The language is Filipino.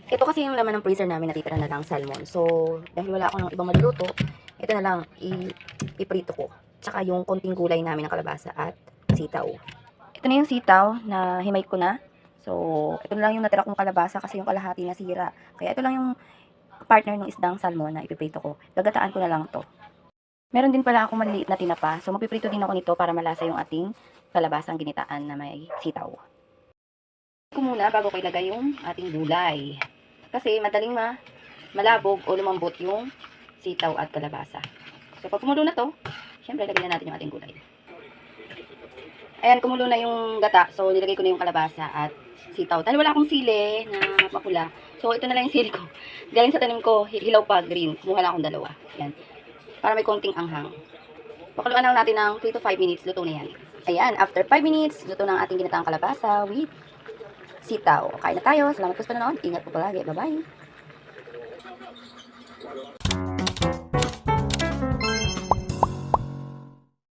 Ito kasi yung laman ng freezer namin, natitira na lang salmon. So, dahil wala ako ng ibang maluluto, ito na lang iprito ko. Tsaka yung konting gulay namin ng kalabasa at sitaw. Ito na yung sitaw na himay ko na. So, ito na lang yung natira kong kalabasa kasi yung kalahati na sira. Kaya ito lang yung partner ng isdang salmon na ipiprito ko. Gagataan ko na lang to. Meron din pala akong maliliit na tinapa. So, mapiprito din ako nito para malasa yung ating kalabasang ginitaan na may sitaw. Ko muna bago ko ilagay yung ating gulay. Kasi madaling malabog o lumambot yung sitaw at kalabasa. So, pag kumulo na to, syempre lagyan na natin yung ating gulay. Ayan, kumulo na yung gata. So, nilagay ko na yung kalabasa at sitaw. Dahil wala akong sili na mapula. So, ito na lang yung sili ko. Galing sa tanim ko, hilaw pa, green. Kumuha lang akong dalawa. Ayan. Para may konting anghang. Pakuluan lang natin ng 3 to 5 minutes. Luto na yan. Ayan, after 5 minutes, luto na ang ating ginataang kalabasa with sitaw. Kain na tayo. Salamat po sa panonood. Ingat po palagi. Bye-bye.